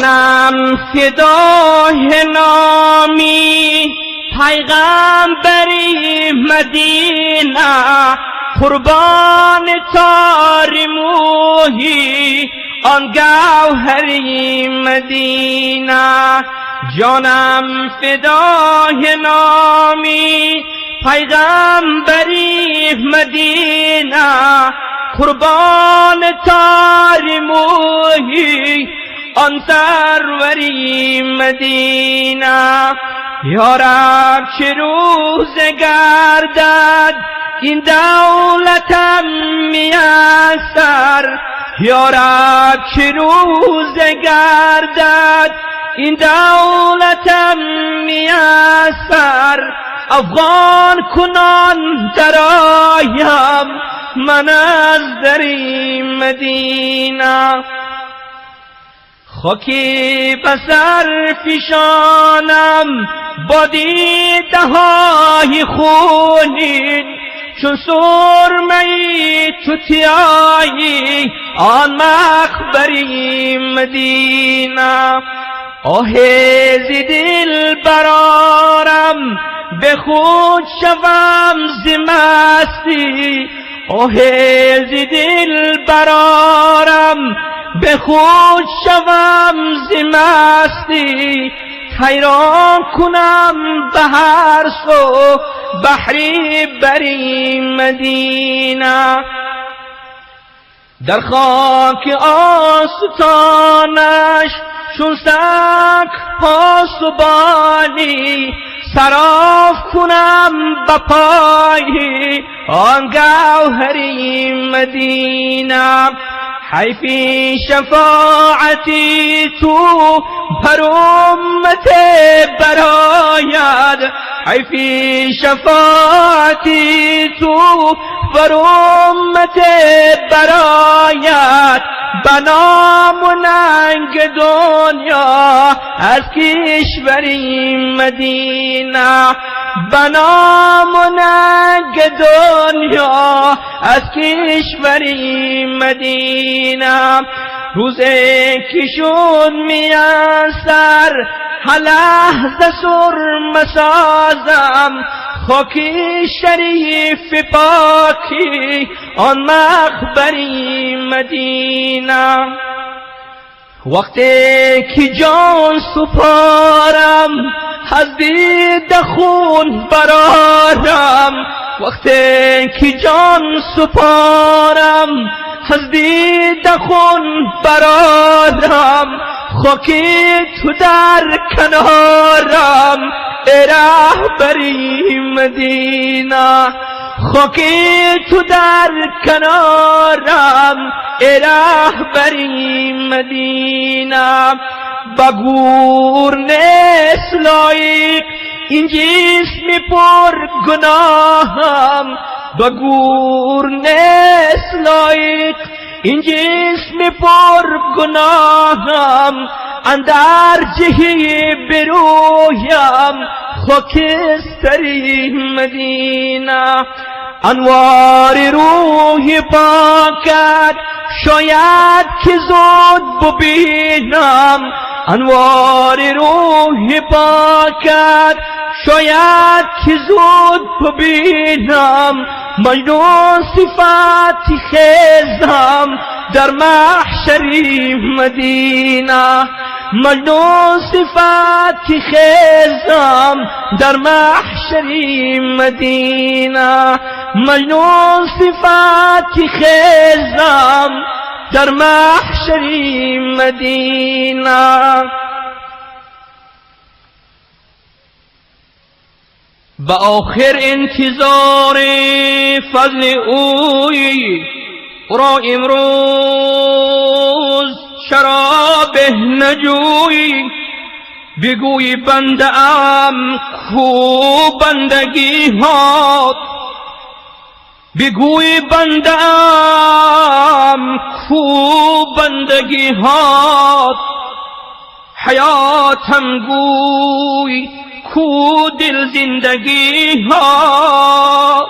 جانم فدای نامی پیغمبری مدینه، قربان تار مویی آن گوهری مدینه. جانم فدای نامی پیغمبری مدینه، قربان تار مویی آن سروری مدینه. یا رب چه روز گردد این دولتم میسر، یا رب چه روز گردد این دولتم میسر. افغان کنان درآیم من از دری مدینه، خاکی بسر فشانم با دیده های خونین، چون سرمه‌ای توتیایی آن مخبری مدینه. آه ز دل برارم به خود شوم ز مستی، آه ز دل برارم به خود شوم ز مستی. حیران کنم به هر سو بحری بری مدینه. در خاک آستانش چون سگ پاسبانی، سراف کنم به پای آن گوهری مدینه. حیفی شفاعتی تو بر امت براید، حیفی شفاعتی تو بر امت براید. بنام و ننگ دنیا از کشوری مدینه، بنام و ننگ دنیا از کشوری مدینه. روزه که شد میسر هر لحظه سرمه سازم، خاکی شریف پاکی آن مخبری مدینه. وقتی که جان سپارم از دیده خون برارم، وقتی که جان سپارم از دیده خون برارم. خاکی تو در کنارم ای رهبری مدینه، خاکی تو در کنارم ای رهبری مدینه. بگور نیست لایق این جسم پر گناهم، بگور نیست لایق این جسم پر گناهم. اندر جهی برویم خاکستری مدینه. انوار روح پاکت شاید که زود ببینم، انوار روح پاکت شاید که زود ببینم. مجنون صفاتی خیزم در محشری مدینه، مجنون صفاتی خیزم در محشری مدینه، مجنون صفاتی خیزم در محشری مدینه. به آخر انتظار فضل اوی را امروز شراب نجوی. بگوی بنده ام کو بندگی هات، بگوی بنده ام کو بندگی هات. حیاتم گوی کو دل زندگی ها.